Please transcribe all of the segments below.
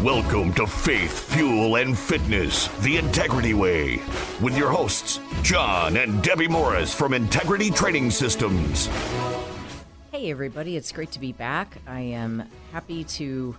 Welcome to Faith, Fuel, and Fitness, the Integrity Way, with your hosts, John and Debbie Morris from Integrity Training Systems. Hey everybody, it's great to be back. I am happy to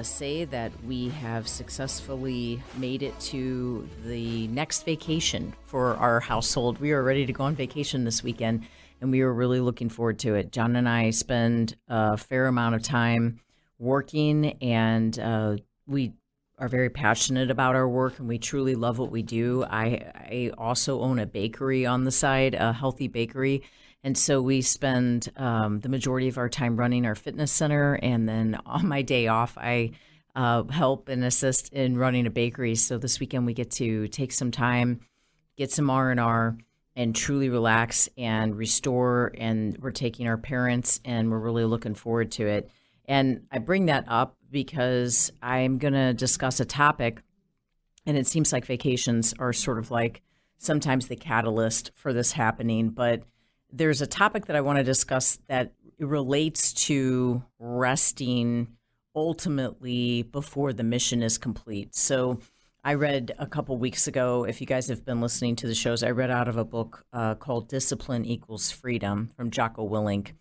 say that we have successfully made it to the next vacation for our household. We are ready to go on vacation this weekend, and we are really looking forward to it. John and I spend a fair amount of time working, and we are very passionate about our work, and we truly love what we do. I also own a bakery on the side, a healthy bakery. And so we spend the majority of our time running our fitness center. And then on my day off, I help and assist in running a bakery. So this weekend we get to take some time, get some R&R, and truly relax and restore. And we're taking our parents, and we're really looking forward to it. And I bring that up because I'm going to discuss a topic, and it seems like vacations are sort of like sometimes the catalyst for this happening. But there's a topic that I want to discuss that relates to resting ultimately before the mission is complete. So I read a couple weeks ago, if you guys have been listening to the shows, I read out of a book called Discipline Equals Freedom from Jocko Willink.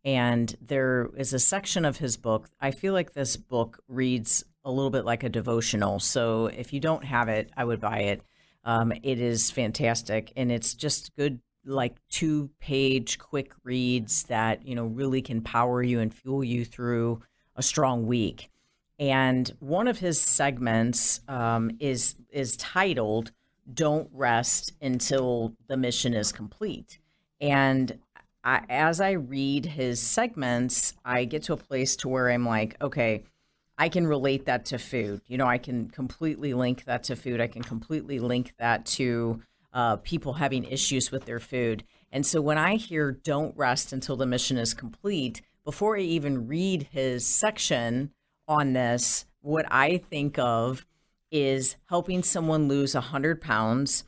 And there is a section of his book. I feel like this book reads a little bit like a devotional. So if you don't have it, I would buy it. It is fantastic. And it's just good, like 2-page quick reads that, you know, really can power you and fuel you through a strong week. And one of his segments is titled, "Don't Rest Until the Mission is Complete." And as I read his segments, I get to a place to where I'm like, okay, I can relate that to food. You know, I can completely link that to food. I can completely link that to people having issues with their food. And so when I hear "don't rest until the mission is complete," before I even read his section on this, what I think of is helping someone lose 100 pounds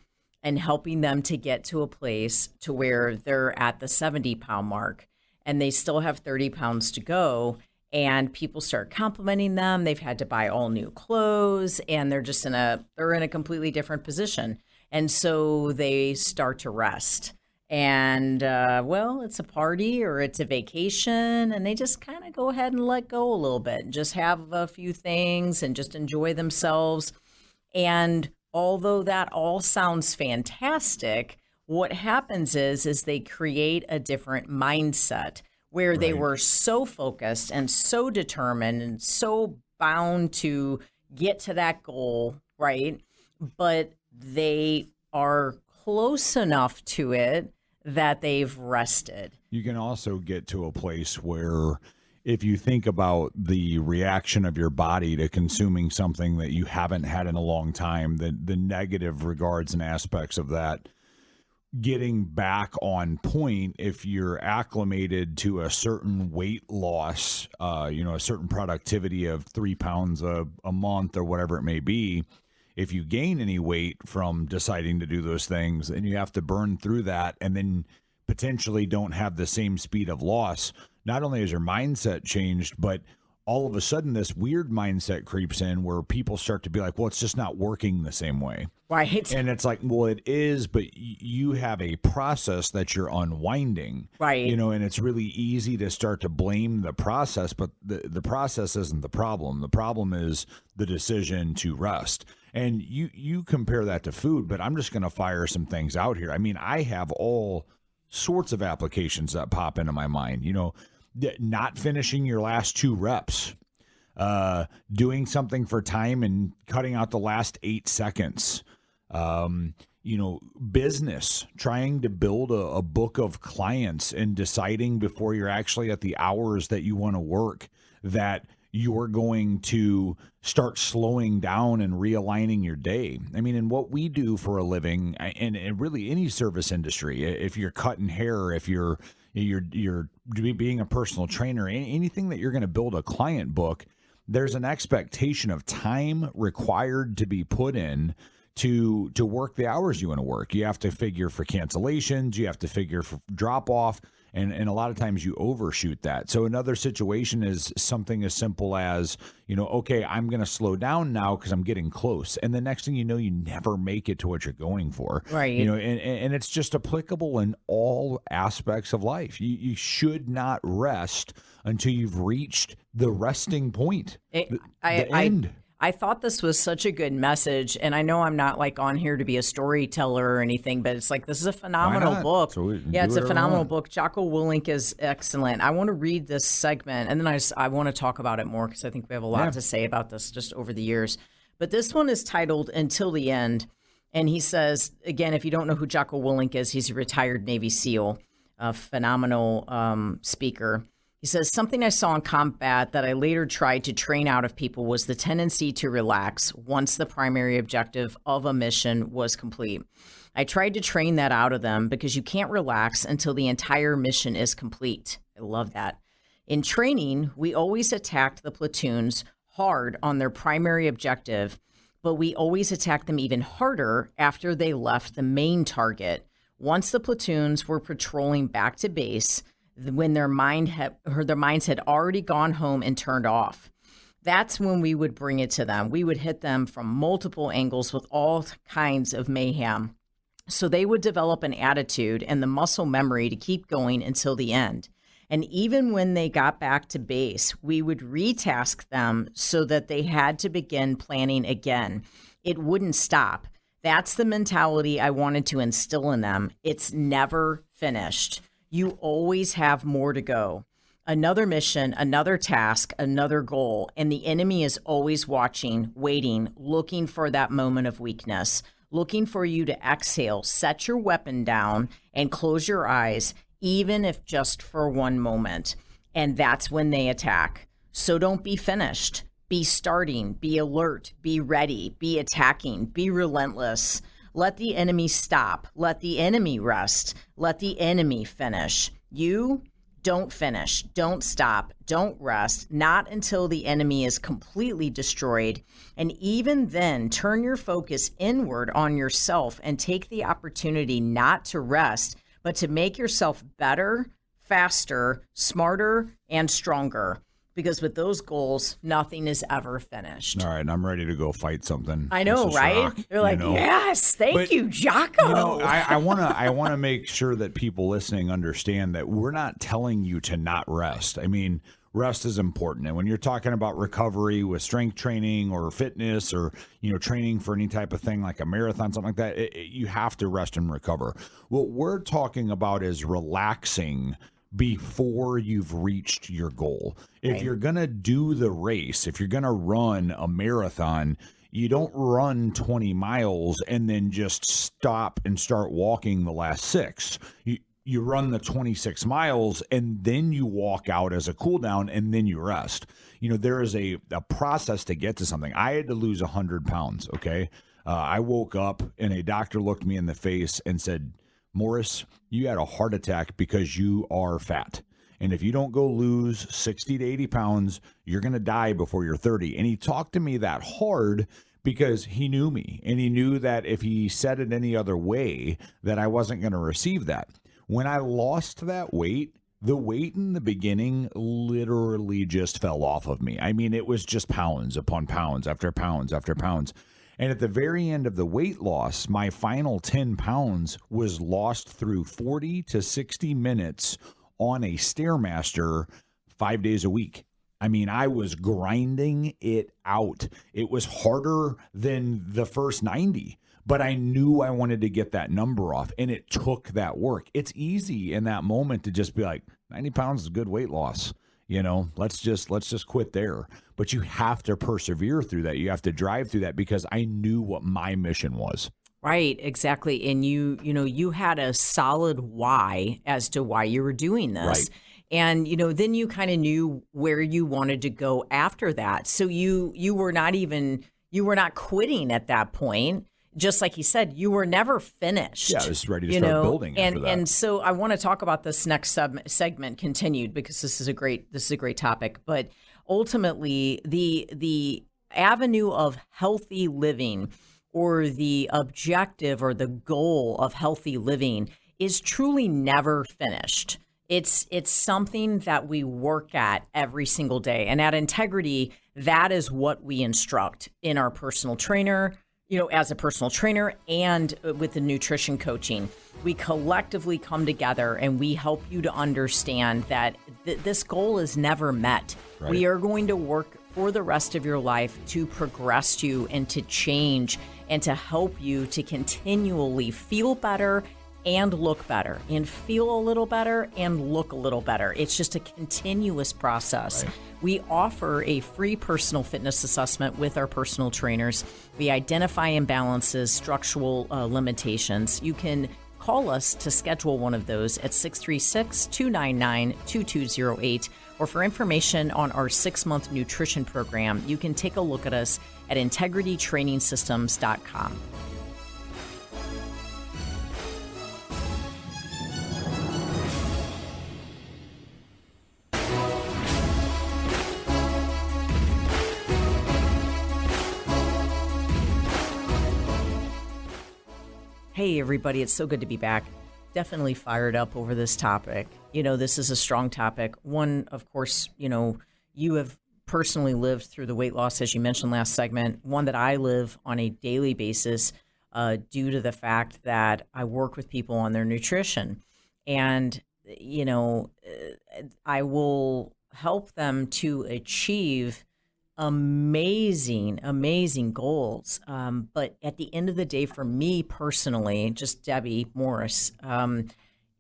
and helping them to get to a place to where they're at the 70-pound mark and they still have 30 pounds to go. And people start complimenting them. They've had to buy all new clothes, and they're just they're in a completely different position. And so they start to rest. And, well, it's a party or it's a vacation, and they just kind of go ahead and let go a little bit and just have a few things and just enjoy themselves. And although that all sounds fantastic, what happens is they create a different mindset where they were so focused and so determined and so bound to get to that goal, right? But they are close enough to it that they've rested. You can also get to a place where if you think about the reaction of your body to consuming something that you haven't had in a long time, the negative regards and aspects of that, getting back on point, if you're acclimated to a certain weight loss, a certain productivity of 3 pounds a month or whatever it may be, if you gain any weight from deciding to do those things, then you have to burn through that and then potentially don't have the same speed of loss. Not only has your mindset changed, but all of a sudden this weird mindset creeps in where people start to be like, well, it's just not working the same way. Right. And it's like, well, it is, but you have a process that you're unwinding. Right. And it's really easy to start to blame the process, but the process isn't the problem. The problem is the decision to rest. And you compare that to food, but I'm just going to fire some things out here. I mean, I have all sorts of applications that pop into my mind, not finishing your last 2 reps, doing something for time and cutting out the last 8 seconds, business, trying to build a book of clients and deciding before you're actually at the hours that you want to work that you're going to start slowing down and realigning your day. I mean, in what we do for a living, and really any service industry, if you're cutting hair, if you're being a personal trainer, anything that you're going to build a client book, there's an expectation of time required to be put in to work the hours you want to work. You have to figure for cancellations, you have to figure for drop off, and a lot of times you overshoot that. So another situation is something as simple as, okay, I'm going to slow down now because I'm getting close. And the next thing you know, you never make it to what you're going for. Right. And it's just applicable in all aspects of life. You should not rest until you've reached the resting point, the end. I thought this was such a good message, and I know I'm not like on here to be a storyteller or anything, but it's like this is a phenomenal book. It's a phenomenal book. Jocko Willink is excellent. I want to read this segment, and then I want to talk about it more because I think we have a lot to say about this just over the years. But this one is titled Until the End, and he says, again, if you don't know who Jocko Willink is, he's a retired Navy SEAL, a phenomenal speaker. He says, something I saw in combat that I later tried to train out of people was the tendency to relax once the primary objective of a mission was complete. I tried to train that out of them because you can't relax until the entire mission is complete. I love that. In training, we always attacked the platoons hard on their primary objective, but we always attacked them even harder after they left the main target. Once the platoons were patrolling back to base, when their minds had already gone home and turned off. That's when we would bring it to them. We would hit them from multiple angles with all kinds of mayhem. So they would develop an attitude and the muscle memory to keep going until the end. And even when they got back to base, we would retask them so that they had to begin planning again. It wouldn't stop. That's the mentality I wanted to instill in them. It's never finished. You always have more to go. Another mission, another task, another goal, and the enemy is always watching, waiting, looking for that moment of weakness, looking for you to exhale, set your weapon down, and close your eyes, even if just for one moment. And that's when they attack. So don't be finished. Be starting, be alert, be ready, be attacking, be relentless. Let the enemy stop. Let the enemy rest. Let the enemy finish. You don't finish. Don't stop. Don't rest. Not until the enemy is completely destroyed. And even then, turn your focus inward on yourself and take the opportunity not to rest, but to make yourself better, faster, smarter, and stronger. Because with those goals, nothing is ever finished. All right, and I'm ready to go fight something. I know, right? You're like, yes, thank you, Jocko. I want to make sure that people listening understand that we're not telling you to not rest. I mean, rest is important. And when you're talking about recovery with strength training or fitness or, training for any type of thing like a marathon, something like that, you have to rest and recover. What we're talking about is relaxing before you've reached your goal. If you're going to do the race, if you're going to run a marathon, you don't run 20 miles and then just stop and start walking the last 6. You run the 26 miles and then you walk out as a cool down and then you rest. There is a process to get to something. I had to lose 100 pounds, okay? I woke up and a doctor looked me in the face and said, Morris, you had a heart attack because you are fat. And if you don't go lose 60 to 80 pounds, you're going to die before you're 30. And he talked to me that hard because he knew me. And he knew that if he said it any other way, that I wasn't going to receive that. When I lost that weight, the weight in the beginning literally just fell off of me. I mean, it was just pounds upon pounds after pounds after pounds. And at the very end of the weight loss, my final 10 pounds was lost through 40 to 60 minutes on a Stairmaster 5 days a week. I mean, I was grinding it out. It was harder than the first 90, but I knew I wanted to get that number off, and it took that work. It's easy in that moment to just be like, 90 pounds is good weight loss. Let's just quit there. But you have to persevere through that. You have to drive through that because I knew what my mission was. Right, exactly. And you had a solid why as to why you were doing this. Right. And, then you kind of knew where you wanted to go after that. So you were not quitting at that point. Just like he said, you were never finished. Yeah, I was ready to start building after that. And so I want to talk about this next segment continued because this is a great topic. But ultimately, the avenue of healthy living or the objective or the goal of healthy living is truly never finished. It's something that we work at every single day. And at Integrity, that is what we instruct in our personal trainer, as a personal trainer and with the nutrition coaching. We collectively come together and we help you to understand that this goal is never met. Right. We are going to work for the rest of your life to progress you and to change and to help you to continually feel better and look better, and feel a little better and look a little better. It's just a continuous process. Right. We offer a free personal fitness assessment with our personal trainers. We identify imbalances, structural limitations. You can call us to schedule one of those at 636-299-2208. Or for information on our 6-month nutrition program, you can take a look at us at Integritytrainingsystems.com. Hey, everybody, it's so good to be back. Definitely fired up over this topic. This is a strong topic. One, of course, you have personally lived through the weight loss, as you mentioned last segment, one that I live on a daily basis due to the fact that I work with people on their nutrition. And, I will help them to achieve amazing goals. But at the end of the day, for me personally, just Debbie Morris,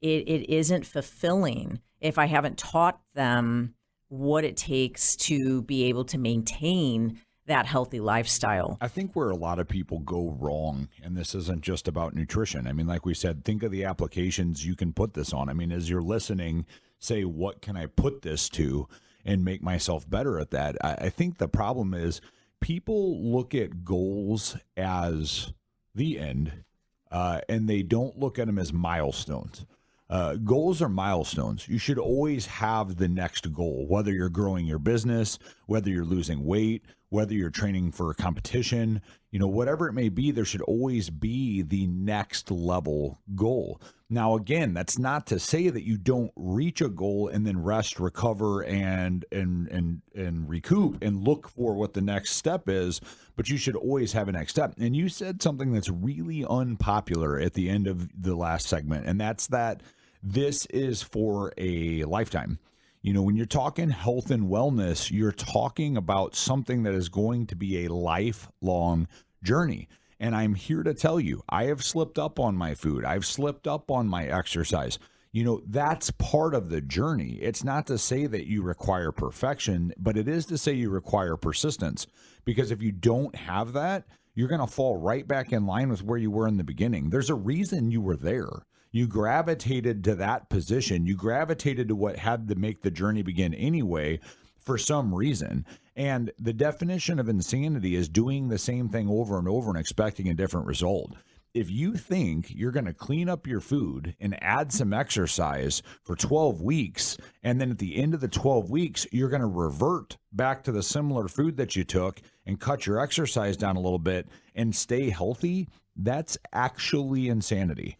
it isn't fulfilling if I haven't taught them what it takes to be able to maintain that healthy lifestyle. I think where a lot of people go wrong, and this isn't just about nutrition. I mean, like we said, think of the applications you can put this on. I mean, as you're listening, say, what can I put this to and make myself better at that? I think the problem is people look at goals as the end, and they don't look at them as milestones. Goals are milestones. You should always have the next goal, whether you're growing your business, whether you're losing weight, whether you're training for a competition, whatever it may be, there should always be the next level goal. Now, again, that's not to say that you don't reach a goal and then rest, recover, and recoup and look for what the next step is, but you should always have a next step. And you said something that's really unpopular at the end of the last segment, and that's that this is for a lifetime. When you're talking health and wellness, you're talking about something that is going to be a lifelong journey. And I'm here to tell you, I have slipped up on my food. I've slipped up on my exercise. That's part of the journey. It's not to say that you require perfection, but it is to say you require persistence. Because if you don't have that, you're going to fall right back in line with where you were in the beginning. There's a reason you were there. You gravitated to that position. You gravitated to what had to make the journey begin anyway for some reason. And the definition of insanity is doing the same thing over and over and expecting a different result. If you think you're going to clean up your food and add some exercise for 12 weeks, and then at the end of the 12 weeks, you're going to revert back to the similar food that you took and cut your exercise down a little bit and stay healthy, that's actually insanity.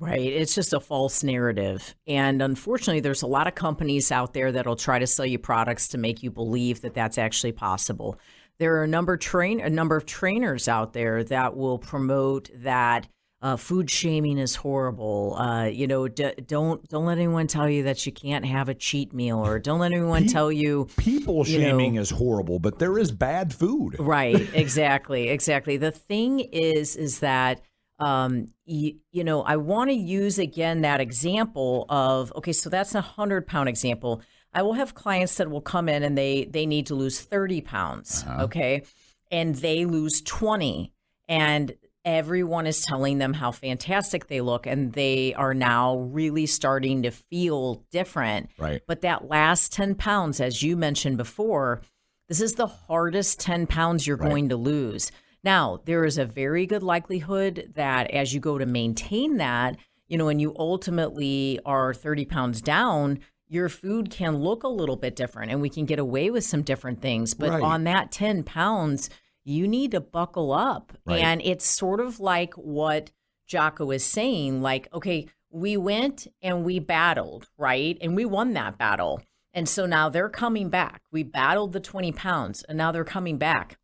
Right. It's just a false narrative. And unfortunately, there's a lot of companies out there that'll try to sell you products to make you believe that that's actually possible. There are a number of trainers out there that will promote that food shaming is horrible. Don't let anyone tell you that you can't have a cheat meal, or don't let anyone tell you people shaming is horrible, but there is bad food. Right. Exactly. The thing is that I want to use again that example of, okay, so that's a 100-pound example. I will have clients that will come in and they need to lose 30 pounds, okay, and they lose 20, and everyone is telling them how fantastic they look, and they are now really starting to feel different. Right. But that last 10 pounds, as you mentioned before, this is the hardest 10 pounds you're going to lose. Now, there is a very good likelihood that as you go to maintain that, and you ultimately are 30 pounds down, your food can look a little bit different and we can get away with some different things. But on that 10 pounds, you need to buckle up. Right. And it's sort of like what Jocko is saying, like, okay, we went and we battled, right? And we won that battle. And so now they're coming back. We battled the 20 pounds and now they're coming back.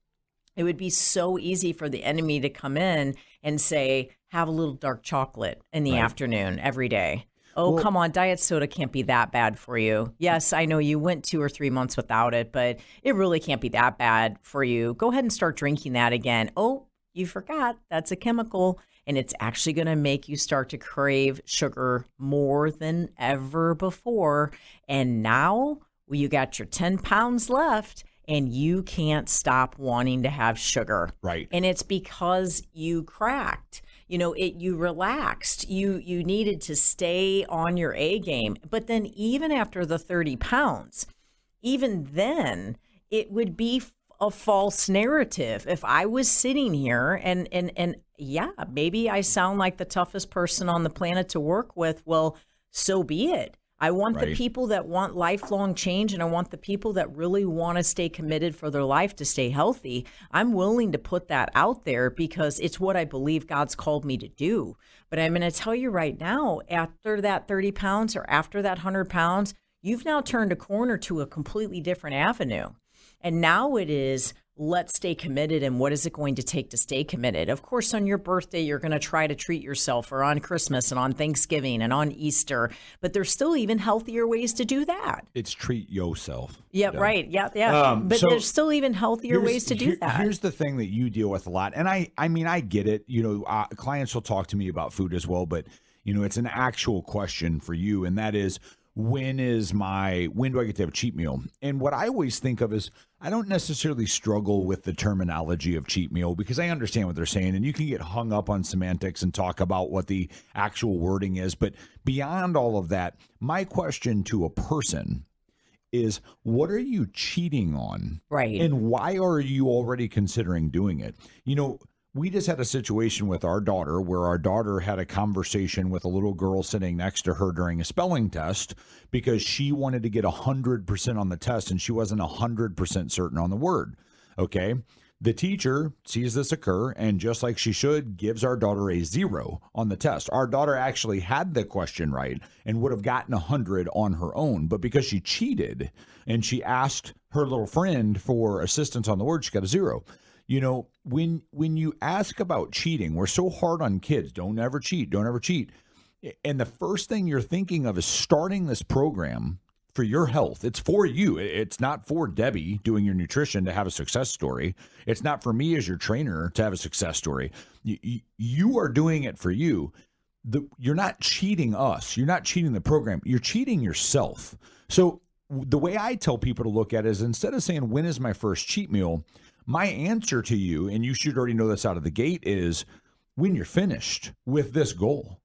It would be so easy for the enemy to come in and say, have a little dark chocolate in the afternoon every day. Oh, well, come on, diet soda can't be that bad for you. Yes, I know you went 2 or 3 months without it, but it really can't be that bad for you. Go ahead and start drinking that again. Oh, you forgot, that's a chemical, and it's actually going to make you start to crave sugar more than ever before. And now you got your 10 pounds left, and you can't stop wanting to have sugar. Right. And it's because you cracked. You relaxed. You needed to stay on your A game. But then even after the 30 pounds, even then, it would be a false narrative. If I was sitting here and yeah, maybe I sound like the toughest person on the planet to work with. Well, so be it. I want the people that want lifelong change, and I want the people that really want to stay committed for their life to stay healthy. I'm willing to put that out there because it's what I believe God's called me to do. But I'm going to tell you right now, after that 30 pounds or after that 100 pounds, you've now turned a corner to a completely different avenue. And now it is, let's stay committed. And what is it going to take to stay committed? Of course, on your birthday, you're going to try to treat yourself, or on Christmas and on Thanksgiving and on Easter. But there's still even healthier ways to do that. It's treat yourself. Yeah, right. Yeah. But so there's still even healthier ways to do that. Here's the thing that you deal with a lot. And I mean, I get it. Clients will talk to me about food as well. But, it's an actual question for you. And that is, when do I get to have a cheat meal? And what I always think of is, I don't necessarily struggle with the terminology of cheat meal because I understand what they're saying, and you can get hung up on semantics and talk about what the actual wording is. But beyond all of that, my question to a person is, what are you cheating on? Right. And why are you already considering doing it? We just had a situation with our daughter where our daughter had a conversation with a little girl sitting next to her during a spelling test because she wanted to get 100% on the test and she wasn't 100% certain on the word. Okay. The teacher sees this occur and, just like she should, gives our daughter a 0 on the test. Our daughter actually had the question right and would have gotten 100 on her own. But because she cheated and she asked her little friend for assistance on the word, she got a 0. When you ask about cheating, we're so hard on kids. Don't ever cheat. Don't ever cheat. And the first thing you're thinking of is starting this program for your health. It's for you. It's not for Debbie doing your nutrition to have a success story. It's not for me as your trainer to have a success story. You are doing it for you. You're not cheating us. You're not cheating the program. You're cheating yourself. So the way I tell people to look at it is, instead of saying, when is my first cheat meal? My answer to you, and you should already know this out of the gate, is when you're finished with this goal.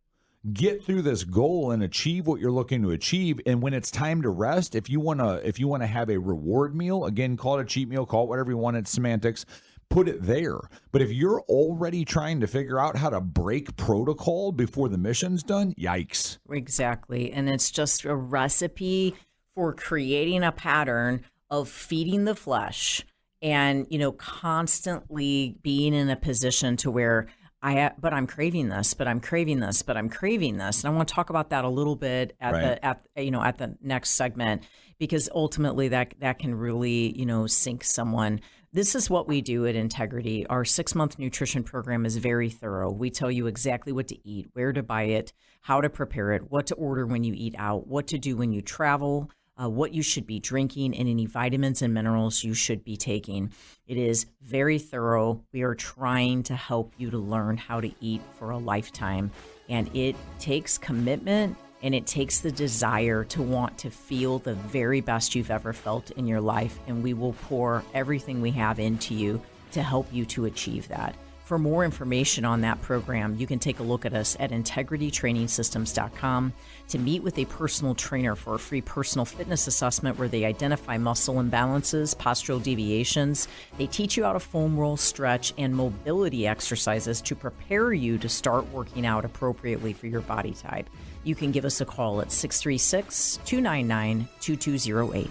Get through this goal and achieve what you're looking to achieve. And when it's time to rest, if you want to have a reward meal, again, call it a cheat meal, call it whatever you want, it's semantics, put it there. But if you're already trying to figure out how to break protocol before the mission's done, yikes. Exactly. And it's just a recipe for creating a pattern of feeding the flesh and, constantly being in a position to where I'm craving this, but I'm craving this, but I'm craving this. And I want to talk about that a little bit at the next segment, because ultimately that can really, sink someone. This is what we do at Integrity. Our 6-month nutrition program is very thorough. We tell you exactly what to eat, where to buy it, how to prepare it, what to order when you eat out, what to do when you travel, what you should be drinking, and any vitamins and minerals you should be taking. It is very thorough. We are trying to help you to learn how to eat for a lifetime. And it takes commitment, and it takes the desire to want to feel the very best you've ever felt in your life. And we will pour everything we have into you to help you to achieve that. For more information on that program, you can take a look at us at Integritytrainingsystems.com to meet with a personal trainer for a free personal fitness assessment where they identify muscle imbalances, postural deviations. They teach you how to foam roll, stretch, and mobility exercises to prepare you to start working out appropriately for your body type. You can give us a call at 636-299-2208.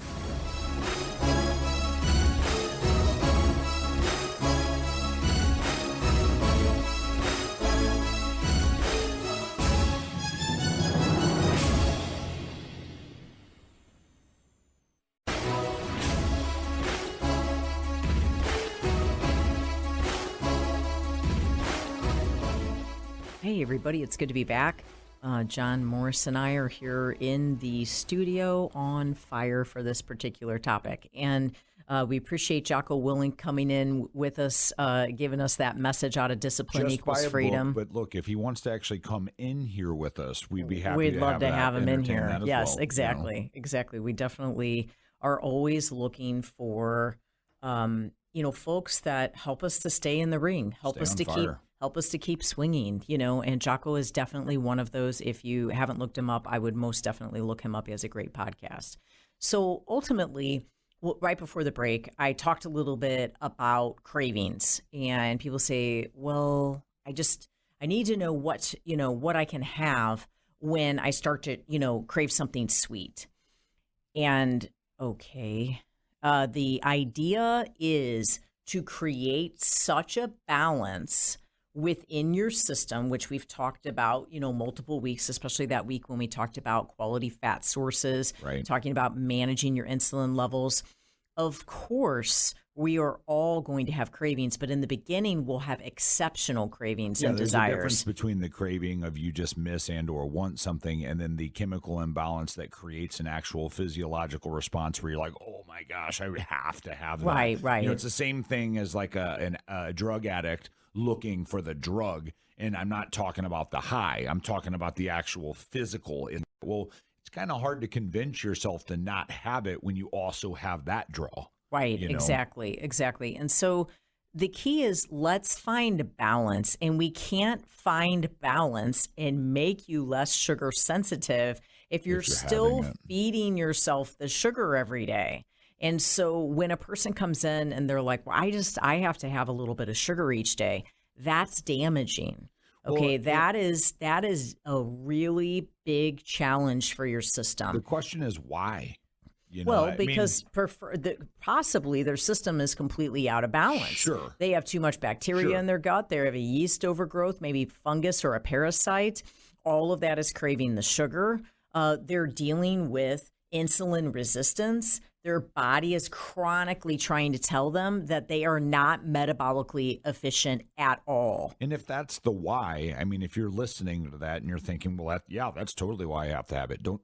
Hey, everybody, it's good to be back. John Morris and I are here in the studio on fire for this particular topic. And we appreciate Jocko Willink coming in with us, giving us that message out of discipline Just equals by a freedom. book, but look, if he wants to actually come in here with us, we'd be happy We'd to love to have him in here. that as Yes, well, exactly. Exactly. We definitely are always looking for, folks that help us to stay in the ring, help us to keep swinging, and Jocko is definitely one of those. If you haven't looked him up, I would most definitely look him up. He has a great podcast. So ultimately, right before the break, I talked a little bit about cravings, and people say, well, I need to know what I can have when I start to, crave something sweet. And okay, the idea is to create such a balance within your system, which we've talked about, multiple weeks, especially that week when we talked about quality fat sources, right? Talking about managing your insulin levels. Of course, we are all going to have cravings, but in the beginning, we'll have exceptional cravings and there's desires. A difference between the craving of you just miss and or want something, and then the chemical imbalance that creates an actual physiological response where you're like, oh my gosh, I have to have that. Right. It's the same thing as like a drug addict looking for the drug, and I'm not talking about the high. I'm talking about the actual physical. Well, it's kind of hard to convince yourself to not have it when you also have that draw. Right, exactly. And so the key is let's find a balance, and we can't find balance and make you less sugar sensitive if you're still feeding yourself the sugar every day. And so when a person comes in and they're like, well, I have to have a little bit of sugar each day, that's damaging. Okay, that is a really big challenge for your system. The question is why? Because possibly their system is completely out of balance. Sure. They have too much bacteria in their gut. They have a yeast overgrowth, maybe fungus or a parasite. All of that is craving the sugar. They're dealing with insulin resistance. Their body is chronically trying to tell them that they are not metabolically efficient at all. And if that's the why, if you're listening to that and you're thinking, well, that's totally why I have to have it. Don't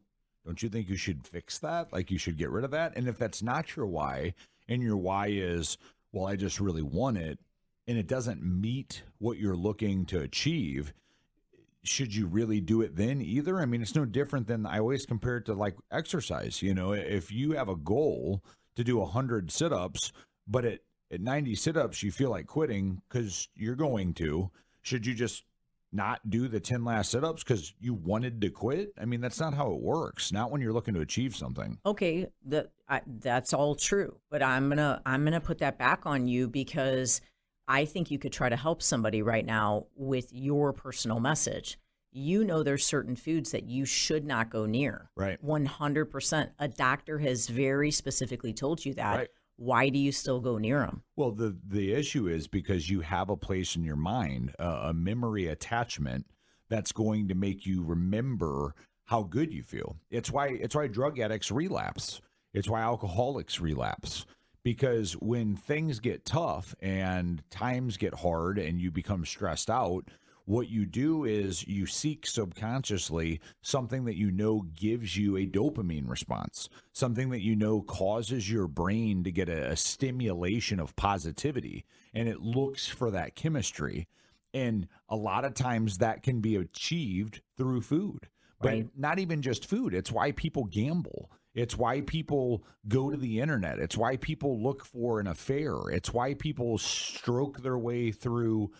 you think you should fix that? Like you should get rid of that? And if that's not your why, and your why is, well, I just really want it, and it doesn't meet what you're looking to achieve, should you really do it then either? It's no different than, I always compare it to like exercise. If you have a goal to do 100 sit-ups, but at 90 sit-ups, you feel like quitting because you're going to, should you just not do the 10 last sit-ups because you wanted to quit? That's not how it works. Not when you're looking to achieve something. Okay, that's all true, but I'm gonna put that back on you because I think you could try to help somebody right now with your personal message. There's certain foods that you should not go near. Right. 100%. A doctor has very specifically told you that. Right. Why do you still go near them? Well, the issue is because you have a place in your mind, a memory attachment that's going to make you remember how good you feel. It's why drug addicts relapse. It's why alcoholics relapse. Because when things get tough and times get hard and you become stressed out, what you do is you seek subconsciously something that gives you a dopamine response, something that causes your brain to get a stimulation of positivity, and it looks for that chemistry. And a lot of times that can be achieved through food, but not even just food. It's why people gamble. It's why people go to the internet. It's why people look for an affair. It's why people stroke their way through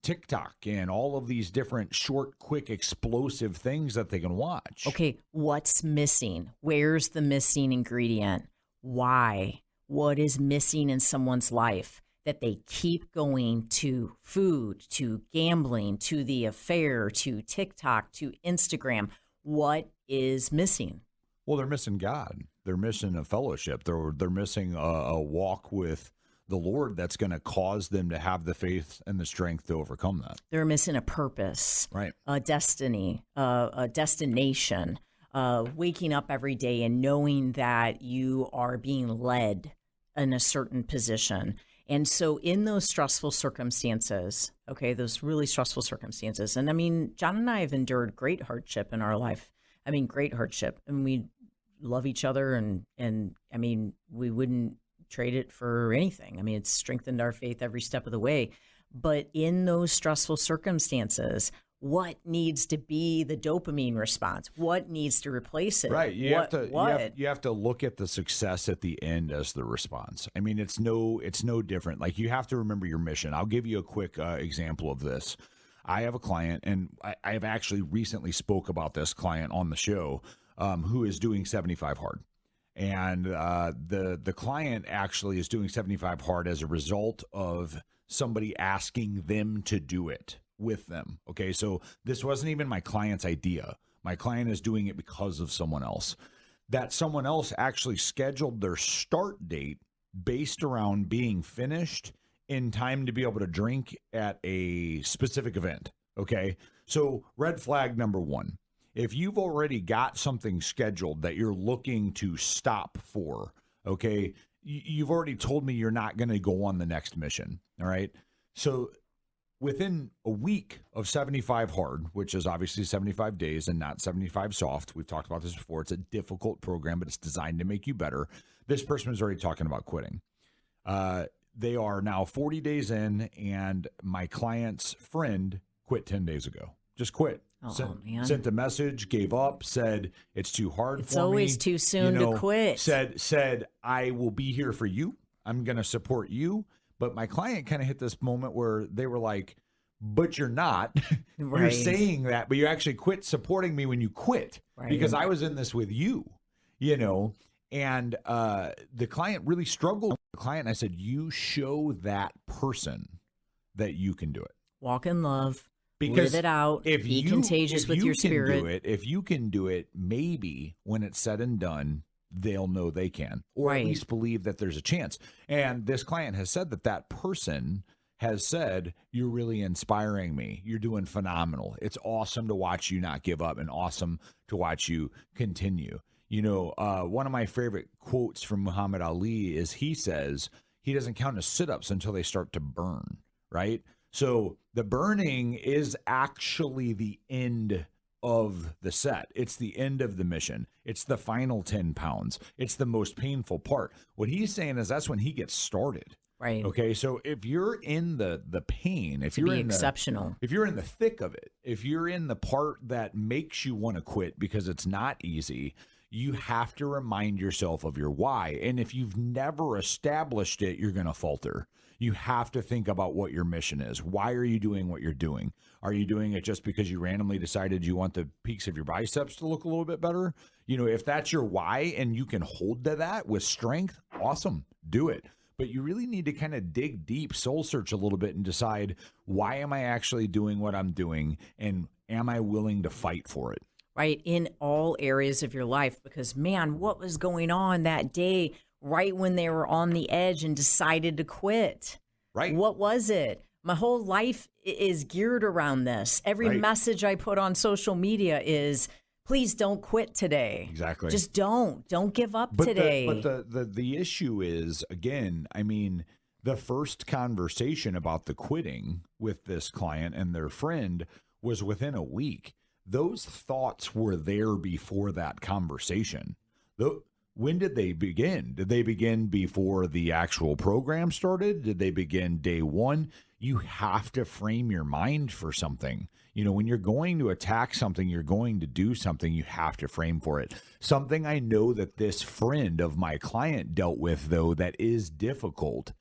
TikTok and all of these different short, quick, explosive things that they can watch. Okay, what's missing? Where's the missing ingredient? Why? What is missing in someone's life that they keep going to food, to gambling, to the affair, to TikTok, to Instagram? What is missing? Well, they're missing God. They're missing a fellowship. They're missing a walk with the Lord that's going to cause them to have the faith and the strength to overcome that. They're missing a purpose, right? A destiny, a destination, waking up every day and knowing that you are being led in a certain position. And so in those stressful circumstances, okay, those really stressful circumstances, and I mean, John and I have endured great hardship in our life. I mean, great hardship. And we love each other, and I mean, we wouldn't trade it for anything. I mean, it's strengthened our faith every step of the way. But in those stressful circumstances, what needs to be the dopamine response? What needs to replace it? Right. You have to look at the success at the end as the response. I mean, it's no different. Like, you have to remember your mission. I'll give you a quick example of this. I have a client, and I have actually recently spoke about this client on the show, who is doing 75 hard. And the client actually is doing 75 hard as a result of somebody asking them to do it with them. Okay, so this wasn't even my client's idea. My client is doing it because of someone else. That someone else actually scheduled their start date based around being finished in time to be able to drink at a specific event. Okay, so red flag number one. If you've already got something scheduled that you're looking to stop for, okay, you've already told me you're not going to go on the next mission. All right, so within a week of 75 hard, which is obviously 75 days and not 75 soft, we've talked about this before. It's a difficult program, but it's designed to make you better. This person was already talking about quitting. They are now 40 days in, and my client's friend quit 10 days ago. Just quit. Sent a message, gave up, said it's too hard for me. It's always too soon to quit. Said I will be here for you. I'm going to support you. But my client kind of hit this moment where they were like, but you're not. Right. You're saying that, but you actually quit supporting me when you quit. Right. Because I was in this with you, And the client really struggled with the client. And I said, you show that person that you can do it. Walk in love. Because live it out. Be contagious with your spirit. If you can do it, maybe when it's said and done, they'll know they can, or at least believe that there's a chance. And this client has said that person has said, you're really inspiring me. You're doing phenomenal. It's awesome to watch you not give up, and awesome to watch you continue. One of my favorite quotes from Muhammad Ali is, he says he doesn't count his sit-ups until they start to burn, right? So the burning is actually the end of the set. It's the end of the mission. It's the final 10 pounds. It's the most painful part. What he's saying is that's when he gets started. Right. Okay. So if you're in the pain, if you're exceptional, if you're in the thick of it, if you're in the part that makes you want to quit because it's not easy, you have to remind yourself of your why. And if you've never established it, you're going to falter. You have to think about what your mission is. Why are you doing what you're doing? Are you doing it just because you randomly decided you want the peaks of your biceps to look a little bit better? If that's your why and you can hold to that with strength, awesome, do it. But you really need to kind of dig deep, soul search a little bit, and decide, why am I actually doing what I'm doing? And am I willing to fight for it? Right. In all areas of your life, because man, what was going on that day right when they were on the edge and decided to quit? Right. What was it? My whole life is geared around this. Every message I put on social media is, please don't quit today. Exactly. Just don't give up today. But the issue is, again, I mean, the first conversation about the quitting with this client and their friend was within a week. Those thoughts were there before that conversation. When did they begin? Did they begin before the actual program started? Did they begin day one? You have to frame your mind for something. When you're going to attack something, you're going to do something, you have to frame for it. Something I know that this friend of my client dealt with, though, that is difficult,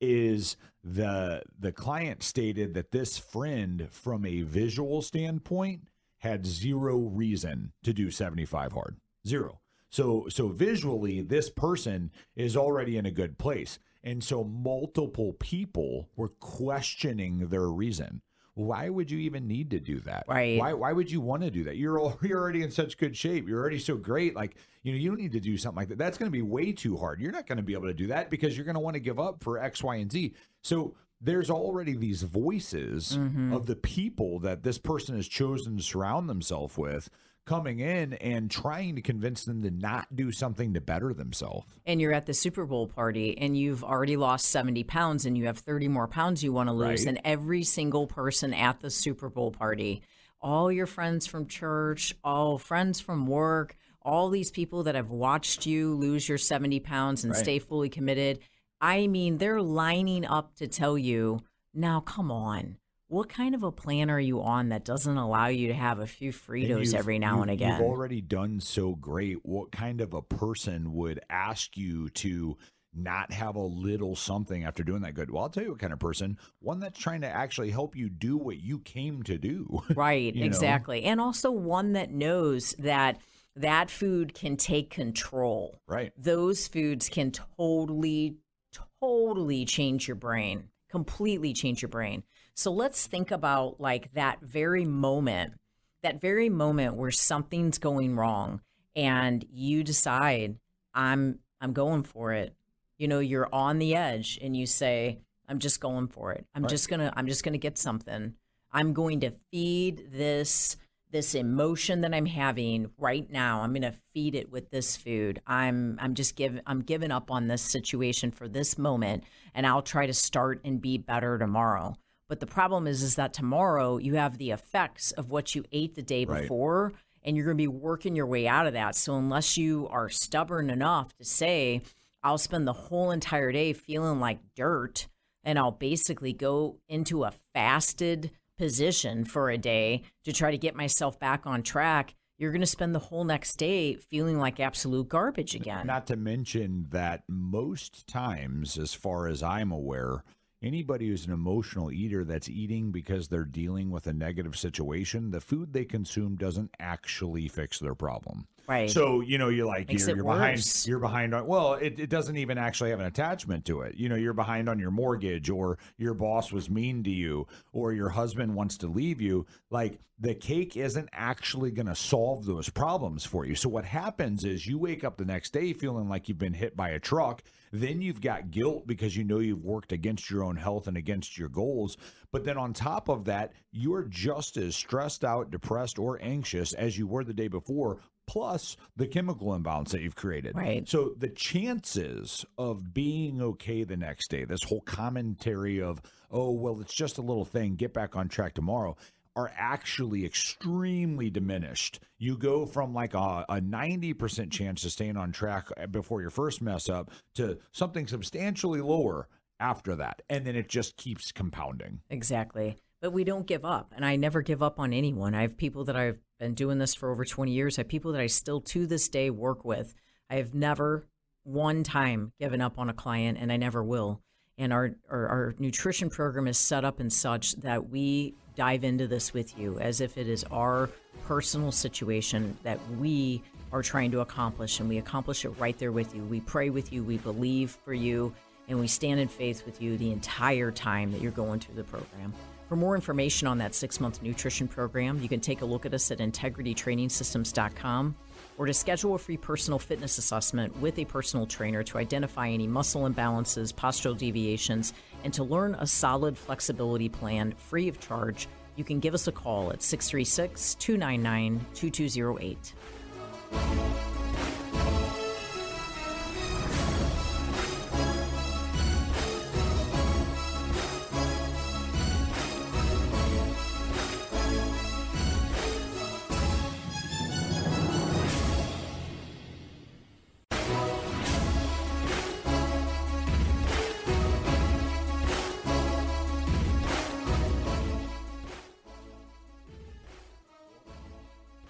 is the client stated that this friend, from a visual standpoint, had zero reason to do 75 hard. Zero. So visually, this person is already in a good place. And so multiple people were questioning their reason. Why would you even need to do that? Right. Why would you want to do that? You're already in such good shape. You're already so great. Like, you don't need to do something like that. That's going to be way too hard. You're not going to be able to do that because you're going to want to give up for X, Y, and Z. So there's already these voices of the people that this person has chosen to surround themselves with, coming in and trying to convince them to not do something to better themselves. And you're at the Super Bowl party and you've already lost 70 pounds and you have 30 more pounds you want to lose. Right. And every single person at the Super Bowl party, all your friends from church, all friends from work, all these people that have watched you lose your 70 pounds and Right. stay fully committed. I mean, they're lining up to tell you, now come on. What kind of a plan are you on that doesn't allow you to have a few Fritos every now and again? You've already done so great. What kind of a person would ask you to not have a little something after doing that good? Well, I'll tell you what kind of person. One that's trying to actually help you do what you came to do. Right, You know? exactly. And also one that knows that that food can take control. Right. Those foods can totally change your brain, completely change your brain. So let's think about like that very moment where something's going wrong and you decide I'm going for it. You know, you're on the edge and you say, I'm just going for it. I'm just going to get something. I'm going to feed this emotion that I'm having right now. I'm going to feed it with this food. I'm giving up on this situation for this moment, and I'll try to start and be better tomorrow. But the problem is that tomorrow you have the effects of what you ate the day before, and you're going to be working your way out of that. So unless you are stubborn enough to say, I'll spend the whole entire day feeling like dirt, and I'll basically go into a fasted position for a day to try to get myself back on track, you're going to spend the whole next day feeling like absolute garbage again. Not to mention that most times, as far as I'm aware, anybody who's an emotional eater that's eating because they're dealing with a negative situation, the food they consume doesn't actually fix their problem. Right. So, you know, you're like, Makes you're it behind, worse. you're behind on, well, it doesn't even actually have an attachment to it. You know, you're behind on your mortgage, or your boss was mean to you, or your husband wants to leave you. Like, the cake isn't actually going to solve those problems for you. So what happens is you wake up the next day feeling like you've been hit by a truck. Then you've got guilt because you know you've worked against your own health and against your goals. But then on top of that, you're just as stressed out, depressed, or anxious as you were the day before, plus the chemical imbalance that you've created. Right. So the chances of being okay the next day, this whole commentary of, oh, well, it's just a little thing, get back on track tomorrow, are actually extremely diminished. You go from like a 90% chance of staying on track before your first mess up to something substantially lower after that. And then it just keeps compounding. Exactly. But we don't give up. And I never give up on anyone. I have people that I've been doing this for over 20 years. I have people that I still to this day work with. I have never one time given up on a client, and I never will. And our nutrition program is set up in such that we dive into this with you as if it is our personal situation that we are trying to accomplish, and we accomplish it right there with you. We pray with you, we believe for you, and we stand in faith with you the entire time that you're going through the program. For more information on that 6-month nutrition program, you can take a look at us at integritytrainingsystems.com, or to schedule a free personal fitness assessment with a personal trainer to identify any muscle imbalances, postural deviations, and to learn a solid flexibility plan free of charge. You can give us a call at 636-299-2208.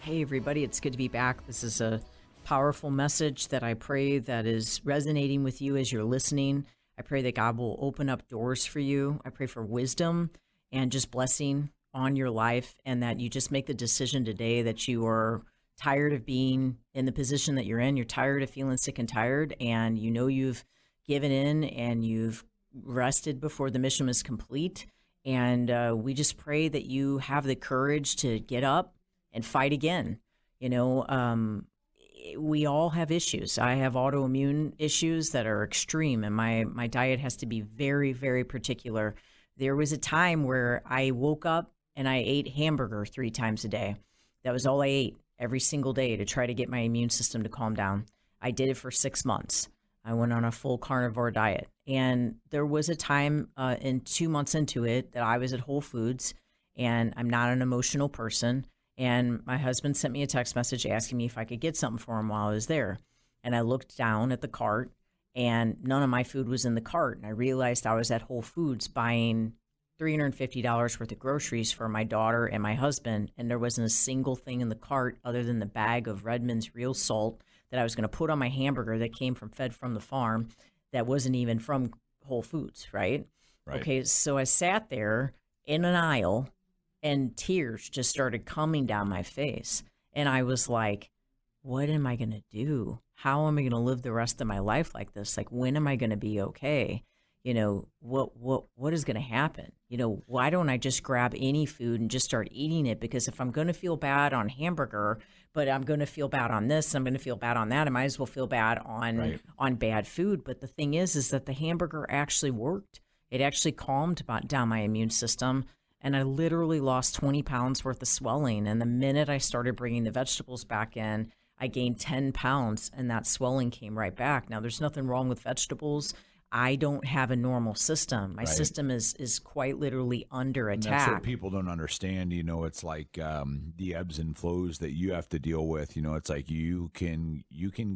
Hey, everybody, it's good to be back. This is a powerful message that I pray that is resonating with you as you're listening. I pray that God will open up doors for you. I pray for wisdom and just blessing on your life, and that you just make the decision today that you are tired of being in the position that you're in. You're tired of feeling sick and tired, and you know you've given in and you've rested before the mission is complete. And we just pray that you have the courage to get up and fight again. You know, we all have issues. I have autoimmune issues that are extreme, and my diet has to be very, very particular. There was a time where I woke up and I ate hamburger 3 times a day. That was all I ate. every single day to try to get my immune system to calm down. I did it for 6 months. I went on a full carnivore diet. And there was a time in 2 months into it that I was at Whole Foods, and I'm not an emotional person. And my husband sent me a text message asking me if I could get something for him while I was there. And I looked down at the cart, and none of my food was in the cart. And I realized I was at Whole Foods buying $350 worth of groceries for my daughter and my husband, and there wasn't a single thing in the cart other than the bag of Redmond's real salt that I was going to put on my hamburger that came fed from the farm that wasn't even from Whole Foods, right? Okay, so I sat there in an aisle and tears just started coming down my face. And I was like, what am I going to do? How am I going to live the rest of my life like this? Like, when am I going to be okay? You know, what is going to happen? You know, why don't I just grab any food and just start eating it? Because if I'm going to feel bad on hamburger, but I'm going to feel bad on this, I'm going to feel bad on that, I might as well feel bad on bad food. But the thing is that the hamburger actually worked. It actually calmed down my immune system. And I literally lost 20 pounds worth of swelling. And the minute I started bringing the vegetables back in, I gained 10 pounds and that swelling came right back. Now, there's nothing wrong with vegetables. I don't have a normal system. My system is quite literally under attack. And that's what people don't understand. You know, it's like the ebbs and flows that you have to deal with. You know, it's like you can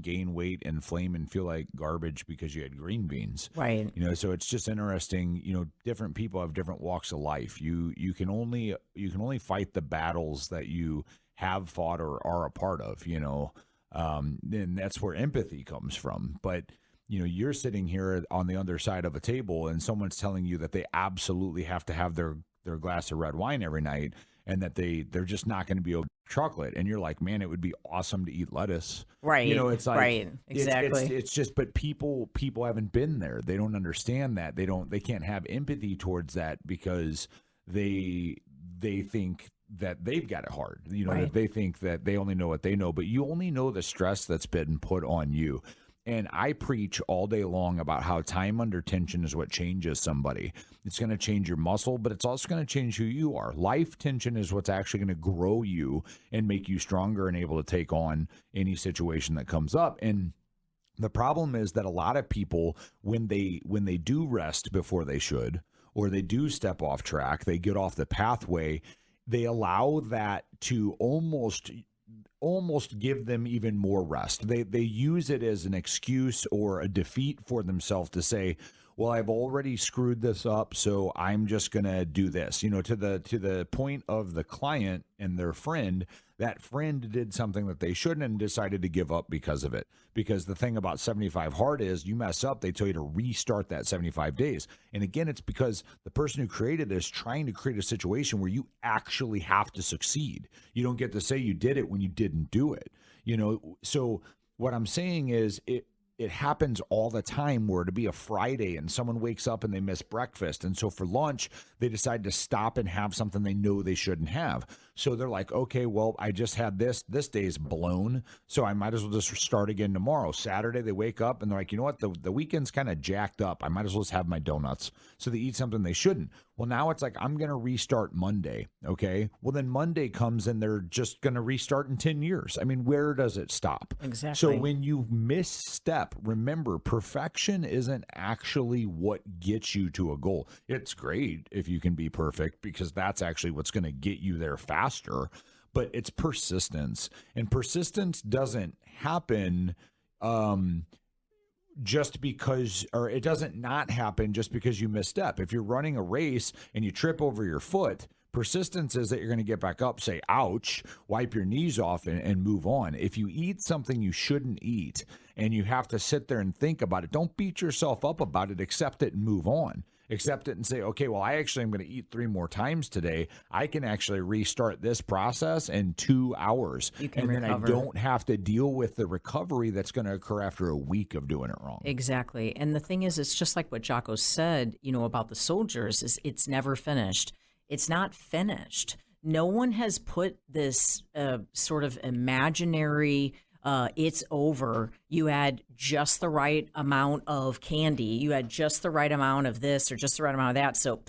gain weight, inflame, and feel like garbage because you had green beans. Right. You know, so it's just interesting. You know, different people have different walks of life. You can only fight the battles that you have fought or are a part of. You know, and that's where empathy comes from. But you know, you're sitting here on the other side of a table and someone's telling you that they absolutely have to have their glass of red wine every night and that they're just not going to be able to eat chocolate. And you're like, man, it would be awesome to eat lettuce. Right. You know, it's like, right. Exactly. It's just, but people haven't been there. They don't understand that. They can't have empathy towards that because they think that they've got it hard. You know, that they think that they only know what they know, but you only know the stress that's been put on you. And I preach all day long about how time under tension is what changes somebody. It's going to change your muscle, but it's also going to change who you are. Life tension is what's actually going to grow you and make you stronger and able to take on any situation that comes up. And the problem is that a lot of people, when they do rest before they should, or they do step off track, they get off the pathway, they allow that to almost give them even more rest. They use it as an excuse or a defeat for themselves to say, well, I've already screwed this up, so I'm just going to do this. You know, to the point of the client and their friend, that friend did something that they shouldn't and decided to give up because of it. Because the thing about 75 hard is you mess up, they tell you to restart that 75 days. And again, it's because the person who created it is trying to create a situation where you actually have to succeed. You don't get to say you did it when you didn't do it. You know, so what I'm saying is it happens all the time where it'll be a Friday and someone wakes up and they miss breakfast. And so for lunch, they decide to stop and have something they know they shouldn't have. So they're like, okay, well, I just had this day's blown, so I might as well just start again tomorrow. Saturday, they wake up and they're like, you know what, the weekend's kind of jacked up. I might as well just have my donuts. So they eat something they shouldn't. Well, now it's like, I'm going to restart Monday, okay? Well, then Monday comes and they're just going to restart in 10 years. I mean, where does it stop? Exactly. So when you misstep, remember, perfection isn't actually what gets you to a goal. It's great if you can be perfect because that's actually what's going to get you there faster, but it's persistence. And persistence doesn't happen just because, or it doesn't not happen just because you misstep. If you're running a race and you trip over your foot, persistence is that you're going to get back up, say, ouch, wipe your knees off and move on. If you eat something you shouldn't eat and you have to sit there and think about it, don't beat yourself up about it, accept it and move on. Accept it and say, okay, well, I actually am going to eat 3 more times today. I can actually restart this process in 2 hours. You can recover. recover. Then I don't have to deal with the recovery that's going to occur after a week of doing it wrong. Exactly. And the thing is, it's just like what Jocko said, you know, about the soldiers, is it's never finished. It's not finished. No one has put this sort of imaginary it's over. You had just the right amount of candy. You had just the right amount of this or just the right amount of that. So,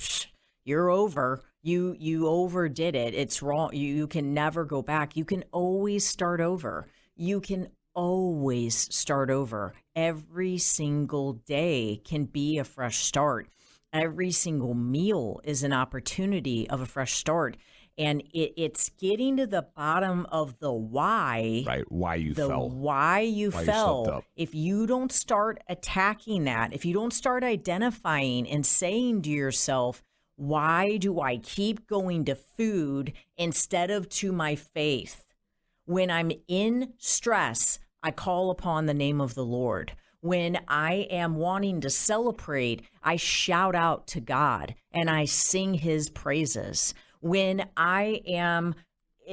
You're over. You overdid it. It's wrong. You can never go back. You can always start over. You can always start over. Every single day can be a fresh start. Every single meal is an opportunity of a fresh start. And it's getting to the bottom of the why. Right, why you fell. Why you slipped fell. up. If you don't start attacking that, if you don't start identifying and saying to yourself, why do I keep going to food instead of to my faith? When I'm in stress, I call upon the name of the Lord. When I am wanting to celebrate, I shout out to God and I sing his praises. When I am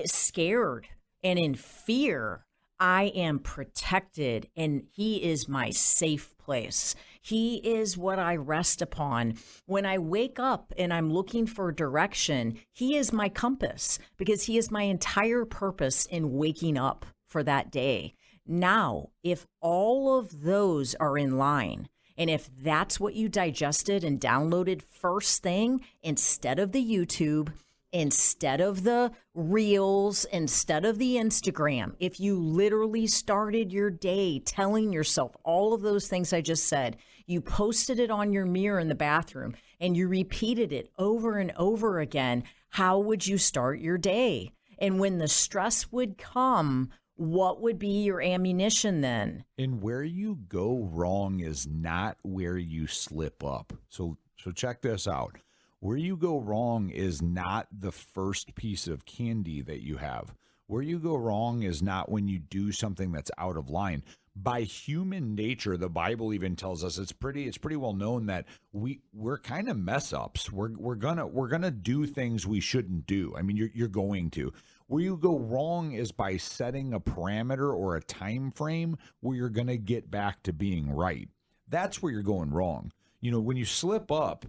scared and in fear, I am protected and he is my safe place. He is what I rest upon. When I wake up and I'm looking for direction, he is my compass because he is my entire purpose in waking up for that day. Now, if all of those are in line, and if that's what you digested and downloaded first thing instead of the YouTube, instead of the Reels, instead of the Instagram, if you literally started your day telling yourself all of those things I just said, you posted it on your mirror in the bathroom and you repeated it over and over again, how would you start your day? And when the stress would come, what would be your ammunition then? And where you go wrong is not where you slip up. So check this out. Where you go wrong is not the first piece of candy that you have. Where you go wrong is not when you do something that's out of line. By human nature, the Bible even tells us it's pretty well known that we're kind of mess ups. We're gonna do things we shouldn't do. I mean, you're going to. Where you go wrong is by setting a parameter or a time frame where you're gonna get back to being right. That's where you're going wrong. You know, when you slip up,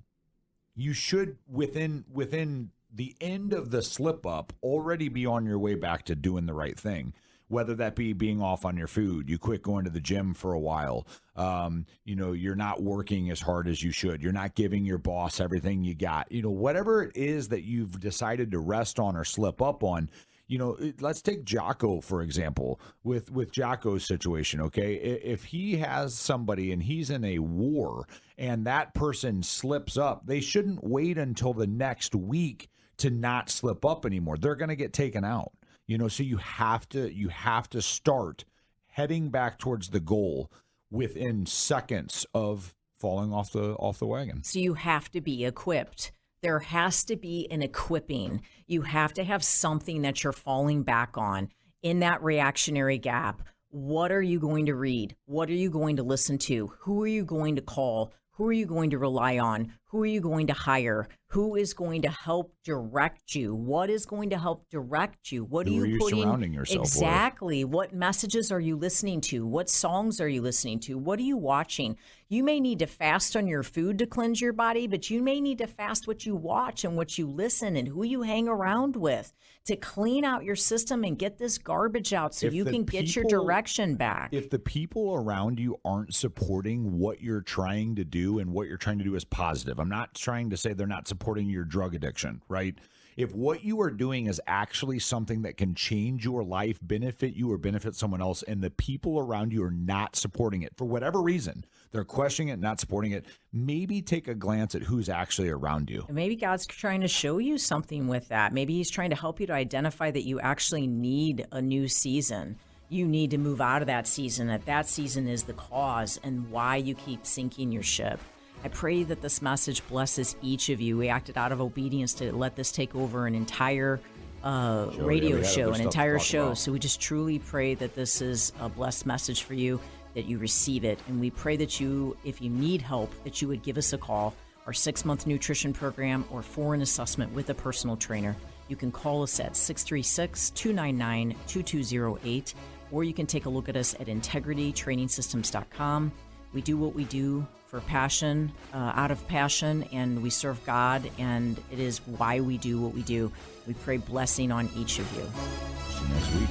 you should within the end of the slip up already be on your way back to doing the right thing. Whether that be being off on your food, you quit going to the gym for a while, you're not working as hard as you should, you're not giving your boss everything you got, whatever it is that you've decided to rest on or slip up on. Let's take Jocko, for example, with Jocko's situation, okay? If he has somebody and he's in a war and that person slips up, they shouldn't wait until the next week to not slip up anymore. They're going to get taken out. So you have to start heading back towards the goal within seconds of falling off the wagon. So you have to be equipped. There has to be an equipping. You have to have something that you're falling back on in that reactionary gap. What are you going to read? What are you going to listen to? Who are you going to call? Who are you going to rely on? Who are you going to hire? Who is going to help direct you? What is going to help direct you? What Who are you putting surrounding yourself exactly with? What messages are you listening to? What songs are you listening to? What are you watching? You may need to fast on your food to cleanse your body, but you may need to fast what you watch and what you listen and who you hang around with to clean out your system and get this garbage out so you can get your direction back. If the people around you aren't supporting what you're trying to do and what you're trying to do is positive, I'm not trying to say they're not supporting your drug addiction, right? If what you are doing is actually something that can change your life, benefit you or benefit someone else, and the people around you are not supporting it for whatever reason, they're questioning it, not supporting it, maybe take a glance at who's actually around you. Maybe God's trying to show you something with that. Maybe he's trying to help you to identify that you actually need a new season. You need to move out of that season, that season is the cause and why you keep sinking your ship. I pray that this message blesses each of you. We acted out of obedience to let this take over an entire radio show, an entire show. So we just truly pray that this is a blessed message for you, that you receive it. And we pray that you, if you need help, that you would give us a call, our 6-month nutrition program or for an assessment with a personal trainer. You can call us at 636-299-2208, or you can take a look at us at Integritytrainingsystems.com. We do what we do for passion, out of passion, and we serve God, and it is why we do what we do. We pray blessing on each of you. See you next week.